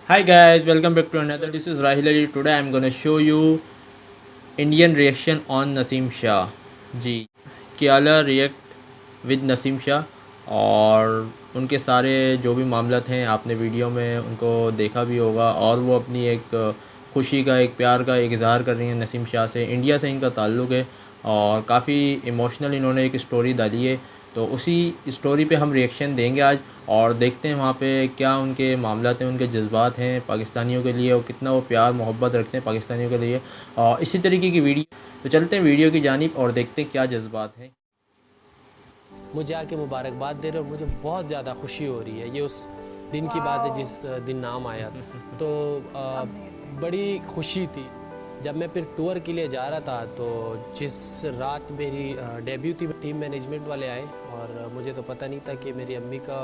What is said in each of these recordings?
Hi guys, welcome back to another. This is Rahil Ali. Today I'm gonna show you Indian reaction on Naseem Shah. जी कियाला react with Naseem Shah और उनके सारे जो भी मामलत हैं आपने वीडियो में उनको देखा भी होगा और वो अपनी एक खुशी का एक प्यार का एक इज़हार कर रही हैं नसीम शाह से। इंडिया से इनका ताल्लुक़ है और काफ़ी इमोशनल इन्होंने एक स्टोरी डाली है, तो उसी स्टोरी पे हम रिएक्शन देंगे आज और देखते हैं वहाँ पे क्या उनके मामलात हैं, उनके जज्बात हैं पाकिस्तानियों के लिए और कितना वो प्यार मोहब्बत रखते हैं पाकिस्तानियों के लिए। और इसी तरीके की वीडियो, तो चलते हैं वीडियो की जानिब और देखते हैं क्या जज्बात हैं। मुझे आके मुबारकबाद दे रहे हो, मुझे बहुत ज़्यादा खुशी हो रही है। ये उस दिन की बात है जिस दिन नाम आया तो बड़ी खुशी थी। जब मैं फिर टूर के लिए जा रहा था तो जिस रात मेरी डेब्यू थी, टीम मैनेजमेंट वाले आए और मुझे तो पता नहीं था कि मेरी अम्मी का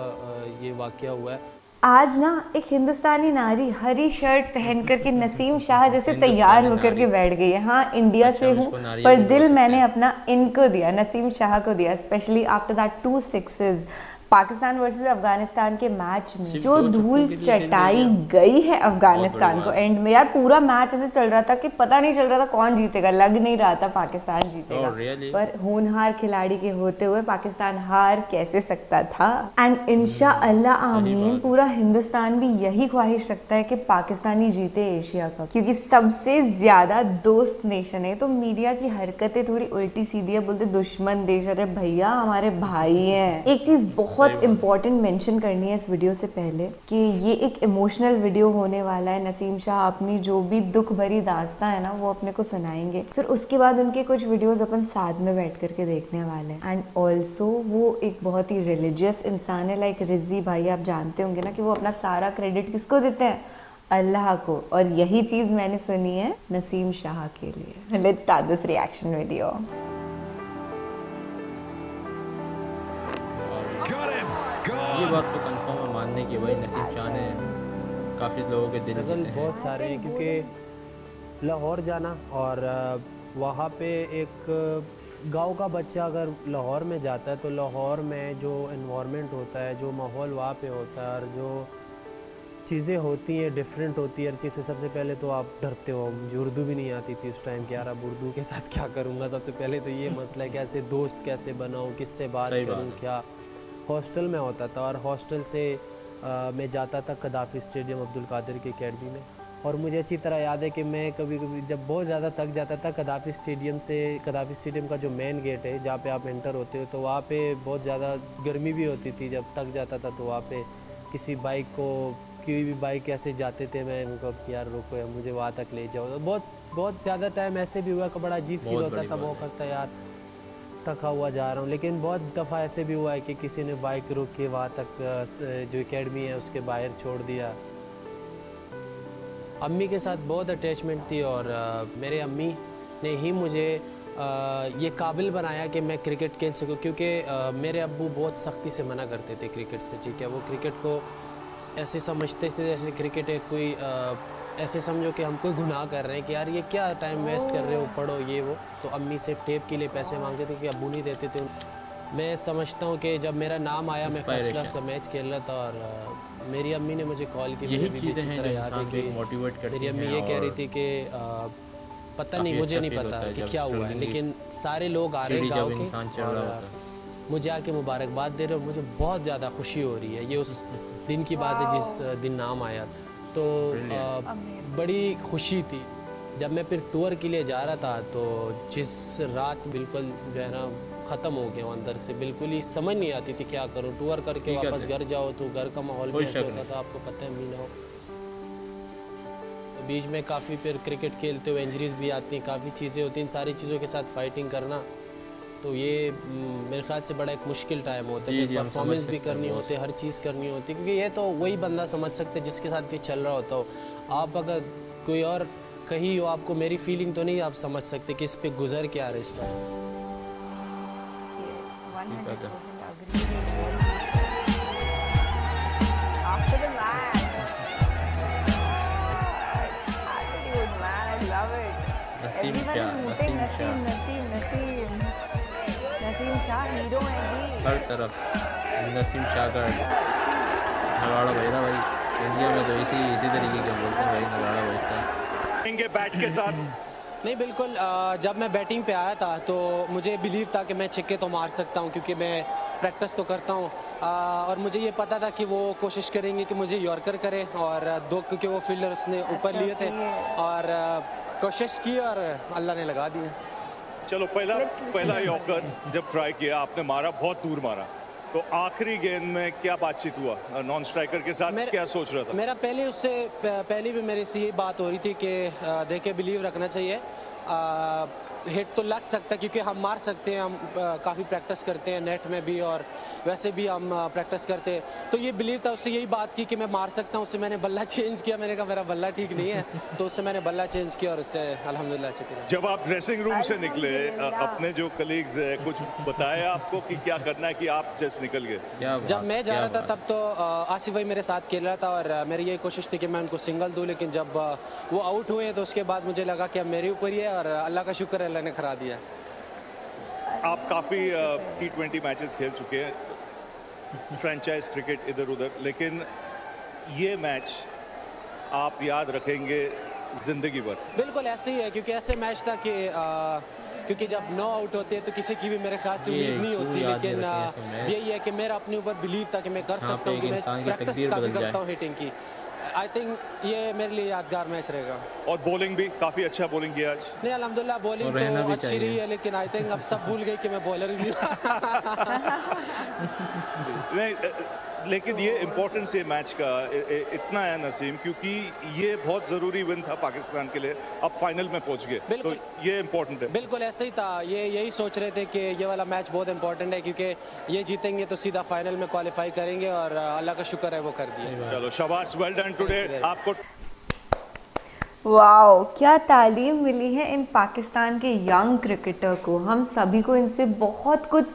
ये वाक़या हुआ है। आज ना एक हिंदुस्तानी नारी हरी शर्ट पहन कर के नसीम शाह जैसे तैयार होकर के बैठ गई है। हाँ, इंडिया से हूँ पर दिल मैंने अपना इनको दिया, नसीम शाह को दिया। Specially after that 2 sixes Pakistan versus Afghanistan के मैच में जो धूल चटाई गई है अफगानिस्तान को एंड में। यार पूरा मैच ऐसे चल रहा था कि पता नहीं चल रहा था कौन जीतेगा, लग नहीं रहा था पाकिस्तान जीतेगा। पर होनहार खिलाड़ी के होते हुए पाकिस्तान हार कैसे सकता था। एंड इंशाअल्लाह आमीन, पूरा हिंदुस्तान भी यही ख्वाहिश रखता है कि पाकिस्तानी जीते एशिया कप, क्योंकि सबसे ज्यादा दोस्त नेशन है। तो मीडिया की हरकतें थोड़ी उल्टी सीधी है, बोलते दुश्मन देश। अरे भैया हमारे भाई हैं। एक चीज बहुत इंपॉर्टेंट मेंशन करनी है इस वीडियो से पहले कि ये एक इमोशनल वीडियो होने वाला है। नसीम शाह अपनी जो भी दुख भरी दास्तां है ना वो अपने को सुनाएंगे, फिर उसके बाद उनके कुछ वीडियोस अपन साथ में बैठ करके देखने वाले हैं। एंड ऑल्सो वो एक बहुत ही रिलीजियस इंसान है, लाइक रिजी भाई आप जानते होंगे ना कि वो अपना सारा क्रेडिट किसको देते हैं, अल्लाह को। और यही चीज मैंने सुनी है नसीम शाह के लिए। Let's start this reaction video. ये बात तो कंफर्म है मानने की, भाई नसीम शाह ने काफ़ी लोगों के दिल जीते हैं। बहुत सारे हैं क्योंकि लाहौर जाना और वहाँ पे एक गांव का बच्चा अगर लाहौर में जाता है तो लाहौर में जो एनवायरनमेंट होता है, जो माहौल वहाँ पे होता है और जो चीज़ें होती हैं डिफरेंट होती है हर चीज़ से। सबसे पहले तो आप डरते हो। मुझे उर्दू भी नहीं आती थी उस टाइम कि यार अब उर्दू के साथ क्या करूँगा। सबसे पहले तो ये मसला है कैसे दोस्त कैसे बनाऊँ, किससे बात करूँ, क्या। हॉस्टल में होता था और हॉस्टल से मैं जाता था कदाफ़ी स्टेडियम अब्दुल कादिर की अकेडमी में। और मुझे अच्छी तरह याद है कि मैं कभी कभी जब बहुत ज़्यादा थक जाता था कदाफ़ी स्टेडियम का जो मेन गेट है जहाँ पे आप एंटर होते हो, तो वहाँ पे बहुत ज़्यादा गर्मी भी होती थी। जब थक जाता था तो वहाँ पे किसी बाइक को कोई भी बाइक ऐसे जाते थे, मैं उनको यार रोको यार मुझे वहाँ तक ले जाओ। तो बहुत ज़्यादा टाइम ऐसे भी हुआ कि बड़ा अजीब फील होता था, वो करता यार थका हुआ जा रहा हूँ। लेकिन बहुत दफ़ा ऐसे भी हुआ है कि किसी ने बाइक रोक के वहाँ तक जो एकेडमी है उसके बाहर छोड़ दिया। अम्मी के साथ बहुत अटैचमेंट थी और मेरे अम्मी ने ही मुझे ये काबिल बनाया कि मैं क्रिकेट खेल सकूँ, क्योंकि मेरे अब्बू बहुत सख्ती से मना करते थे क्रिकेट से। ठीक है, वो क्रिकेट को ऐसे समझते थे जैसे क्रिकेट है कोई ऐसे समझो कि हम कोई गुनाह कर रहे हैं कि यार ये क्या टाइम वेस्ट कर रहे हो, पढ़ो ये वो। तो अम्मी से टेप के लिए पैसे मांगते थे कि अब्बू नहीं देते थे। मैं समझता हूँ कि जब मेरा नाम आया मैं फर्स्ट क्लास का मैच खेल रहा था और मेरी अम्मी ने मुझे कॉल की। यही चीज़ें हैं जो इंसान को मोटिवेट करती हैं। मेरी अम्मी ये कह रही थी कि पता नहीं, मुझे नहीं पता कि क्या हुआ है, लेकिन सारे लोग आ रहे हैं गाँव के और मुझे आके मुबारकबाद दे रहे हो, मुझे बहुत ज़्यादा खुशी हो रही है। ये उस दिन की बात है जिस दिन नाम आया तो बड़ी खुशी थी। जब मैं फिर टूर के लिए जा रहा था तो जिस रात बिल्कुल जो है ना ख़त्म हो गया अंदर से, बिल्कुल ही समझ नहीं आती थी क्या करूँ। टूर करके वापस घर जाओ तो घर का माहौल भी ऐसे होता था, आपको पता है मीना हो। तो बीच में काफ़ी फिर क्रिकेट खेलते हुए इंजरीज भी आती हैं, काफ़ी चीज़ें होती हैं। इन सारी चीज़ों के साथ फाइटिंग करना तो ये मेरे ख्याल से बड़ा एक मुश्किल टाइम होता है। परफॉर्मेंस भी करनी होती है, हर चीज़ करनी होती है, क्योंकि ये तो वही बंदा समझ सकते हैं जिसके साथ ये चल रहा होता हो। आप अगर कोई और कहीं हो, आपको मेरी फीलिंग तो नहीं आप समझ सकते कि इस पे गुजर क्या रहा है इस टाइम। नसीम शाह हीरो है जी। हर तरफ नसीम शाह का नवाड़ा भाई। इंडिया में तो इसी तरीके के बोलते हैं भाई, नगाड़ा बजता है। बैट के साथ नहीं बिल्कुल, जब मैं बैटिंग पे आया था तो मुझे बिलीव था कि मैं छक्के तो मार सकता हूँ, क्योंकि मैं प्रैक्टिस तो करता हूँ। और मुझे ये पता था कि वो कोशिश करेंगे कि मुझे यॉर्कर करें, और दो क्योंकि वो फील्डर उसने ऊपर लिए थे, और कोशिश की और अल्लाह ने लगा दिया। चलो पहला यॉर्कर जब ट्राई किया आपने मारा, बहुत दूर मारा, तो आखिरी गेंद में क्या बातचीत हुआ नॉन स्ट्राइकर के साथ? क्या सोच रहा था? मेरा पहले भी मेरे से यही बात हो रही थी कि देखे बिलीव रखना चाहिए, हिट तो लग सकता है क्योंकि हम मार सकते हैं, हम काफ़ी प्रैक्टिस करते हैं नेट में भी और वैसे भी हम प्रैक्टिस करते हैं, तो ये बिलीव था। उससे यही बात की कि मैं मार सकता हूँ। उससे मैंने बल्ला चेंज किया, मैंने कहा मेरा बल्ला ठीक नहीं है, तो उससे मैंने बल्ला चेंज किया और उससे अल्हम्दुलिल्लाह अच्छे किया। जब आप ड्रेसिंग रूम से निकले, अपने जो कलीग्स है कुछ बताया आपको कि क्या करना है, कि आप जैसे निकल गए? जब मैं जा रहा था तब तो आसिफ भाई मेरे साथ खेल रहा था और मेरी ये कोशिश थी कि मैं उनको सिंगल दूं, लेकिन जब वो आउट हुए तो उसके बाद मुझे लगा कि अब मेरे ऊपर ही है, और अल्लाह का शुक्र है अल्लाह ने करा दिया। आप काफ़ी T20 मैचेस खेल चुके हैं, फ्रेंचाइज क्रिकेट इधर उधर, लेकिन ये मैच आप याद रखेंगे जिंदगी भर? बिल्कुल ऐसे ही है, क्योंकि ऐसे मैच था कि क्योंकि जब 9 आउट होते हैं तो किसी की भी मेरे ख्याल से उम्मीद नहीं होती, लेकिन यही है कि मेरा अपने ऊपर बिलीव था कि मैं कर सकता हूँ, कि मैं प्रैक्टिस काफ़ी करता हूँ हिटिंग की। आई थिंक ये मेरे लिए यादगार मैच रहेगा। और बॉलिंग भी काफ़ी अच्छा बॉलिंग किया आज? नहीं अल्हम्दुलिल्लाह बॉलिंग तो अच्छी रही है, लेकिन आई थिंक अब सब भूल गए कि मैं बॉलर ही नहीं नहीं, लेकिन ये इम्पोर्टेंस ये मैच का इतना है नसीम, क्योंकि ये बहुत ज़रूरी विन था पाकिस्तान के लिए, अब फाइनल में पहुंच गए, तो ये इम्पोर्टेंट है। बिल्कुल ऐसे ही था, यही सोच रहे थे कि ये वाला मैच बहुत इंपॉर्टेंट है, क्योंकि ये जीतेंगे तो सीधा फाइनल में क्वालिफाई करेंगे, और अल्लाह का शुक्र है वो कर दिया। चलो शाबाश, वेल डन टुडे आपको। वाओ, क्या तालीम मिली है इन पाकिस्तान के यंग क्रिकेटर को। हम सभी को इनसे बहुत कुछ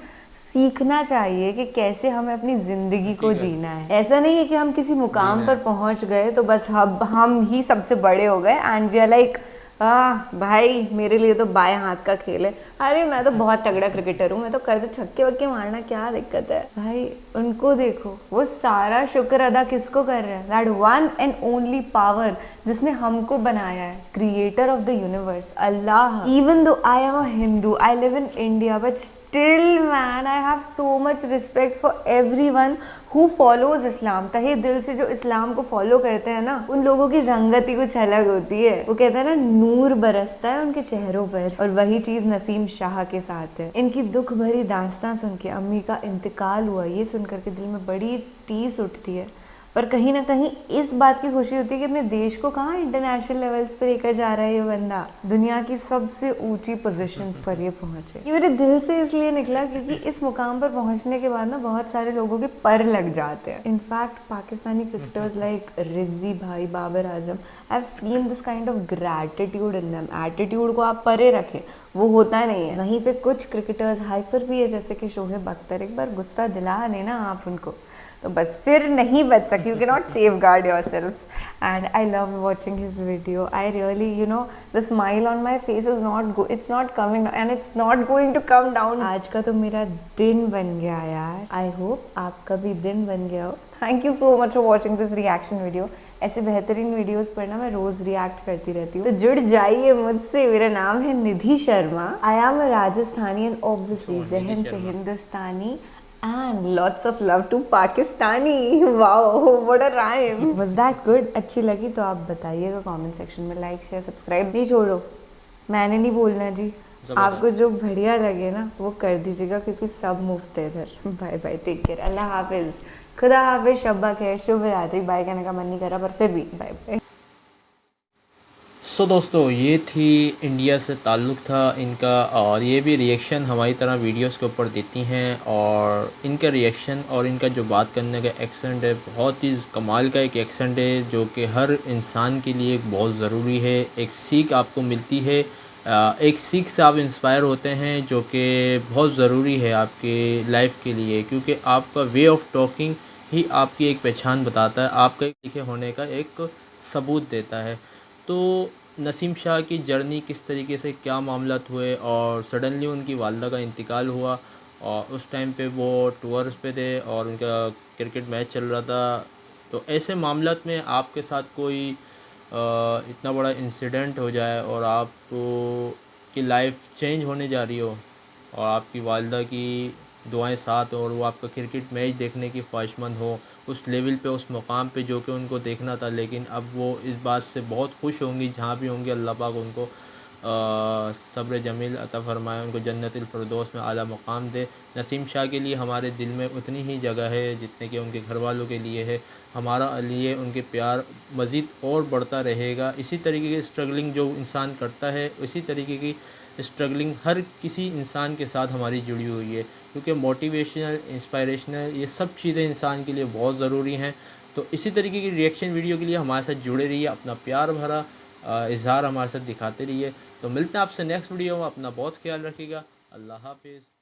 सीखना चाहिए कि कैसे हमें अपनी ज़िंदगी को जीना है। ऐसा नहीं है कि हम किसी मुकाम पर पहुंच गए तो बस हम ही सबसे बड़े हो गए एंड वी आर लाइक भाई मेरे लिए तो बाएं हाथ का खेल है, अरे मैं तो बहुत तगड़ा क्रिकेटर हूँ, मैं तो कर दो छक्के वक्के मारना, क्या दिक्कत है भाई। उनको देखो, वो सारा शुक्र अदा किसको कर रहे हैं? That one and only power जिसने हमको बनाया है, creator of the universe, Allah. Even though I am a Hindu, I live in India, but still man I have so much respect for everyone who follows Islam। तहे दिल से जो इस्लाम को follow करते हैं ना, उन लोगों की रंगत ही कुछ अलग होती है। वो कहते हैं ना, नूर बरसता है उनके चेहरों पर, और वही चीज़ नसीम शाह के साथ है। इनकी दुख भरी दास्तां सुन के, अम्मी का इंतकाल हुआ ये सुनकर के दिल में बड़ी टीस उठती है, पर कहीं ना कहीं इस बात की खुशी होती है कि अपने देश को कहाँ इंटरनेशनल लेवल्स पे लेकर जा रहा है ये बंदा, दुनिया की सबसे ऊंची पोजीशंस पर ये पहुंचे। ये मेरे दिल से इसलिए निकला क्योंकि इस मुकाम पर पहुंचने के बाद ना बहुत सारे लोगों के पर लग जाते हैं। इनफैक्ट पाकिस्तानी क्रिकेटर्स लाइक रिजी भाई, Babar Azam, I have seen this kind of gratitude in them. Attitude को आप परे रखें, वो होता नहीं है। वहीं पे कुछ क्रिकेटर्स हाइपर भी है, जैसे कि शोहेब अख्तर। एक बार गुस्सा दिला देना आप उनको तो बस फिर नहीं बच सकती, you can not safeguard yourself. And I love watching his video, I really you know the smile on my face is not, it's not coming and it's not going to come down. आज का तो मेरा दिन बन गया यार, I hope आपका भी दिन बन गया हो। Thank you so much for watching this reaction video. ऐसे बेहतरीन वीडियोस पर ना मैं रोज रिएक्ट करती रहती हूँ, तो जुड़ जाइए मुझसे। मेरा नाम है Nidhi Sharma, I am a Rajasthani and obviously जहन से हिंदुस्तानी and lots of love to Pakistani. Wow, what a rhyme. Was that good? अच्छी लगी तो आप बताइएगा कमेंट सेक्शन में। लाइक शेयर सब्सक्राइब भी छोड़ो, मैंने नहीं बोलना जी, आपको जो बढ़िया लगे ना वो कर दीजिएगा, क्योंकि सब मुफ्त है इधर। बाय बाय, टेक केयर, अल्लाह हाफिज, खुदा हाफिज, शब्बा खैर, शुभ रात्रि। बाय कहने का मन नहीं करा पर फिर भी बाय बाय। सो दोस्तों, ये थी इंडिया से ताल्लुक़ था इनका, और ये भी रिएक्शन हमारी तरह वीडियोस के ऊपर देती हैं, और इनका रिएक्शन और इनका जो बात करने का एक्सेंट है, बहुत ही कमाल का एक एक्सेंट है, जो कि हर इंसान के लिए बहुत ज़रूरी है। एक सीख आपको मिलती है, एक सीख से आप इंस्पायर होते हैं, जो कि बहुत ज़रूरी है आपके लाइफ के लिए, क्योंकि आपका वे ऑफ टॉकिंग ही आपकी एक पहचान बताता है, आपका लिखे होने का एक सबूत देता है। तो नसीम शाह की जर्नी किस तरीके से, क्या मामलात हुए, और सडनली उनकी वालदा का इंतकाल हुआ, और उस टाइम पे वो टूर्स पे थे और उनका क्रिकेट मैच चल रहा था, तो ऐसे मामलात में आपके साथ कोई इतना बड़ा इंसिडेंट हो जाए और आपको की लाइफ चेंज होने जा रही हो और आपकी वालिदा की दुआएं साथ हो और वो आपका क्रिकेट मैच देखने की ख्वाहिशमंद हो उस लेवल पे, उस मुकाम पे जो कि उनको देखना था, लेकिन अब वो इस बात से बहुत खुश होंगी, जहाँ भी होंगी अल्लाह पाक उनको सब्र जमील अता फ़रमाए, उनको जन्नतुल फ़िरदौस में आला मुकाम दे। नसीम शाह के लिए हमारे दिल में उतनी ही जगह है जितने कि उनके घर वालों के लिए है। हमारा लिए उनके प्यार मज़ीद और बढ़ता रहेगा। इसी तरीके की स्ट्रगलिंग जो इंसान करता है, इसी तरीके की स्ट्रगलिंग हर किसी इंसान के साथ हमारी जुड़ी हुई है, क्योंकि मोटिवेशनल, इंस्पायरेशनल ये सब चीज़ें इंसान के लिए बहुत ज़रूरी हैं। तो इसी तरीके की रिएक्शन वीडियो के लिए हमारे साथ जुड़े रहिए, अपना प्यार भरा इज़हार हमारे साथ दिखाते रहिए। तो मिलते हैं आपसे नेक्स्ट वीडियो में। अपना बहुत ख्याल रखिएगा। अल्लाह हाफिज़।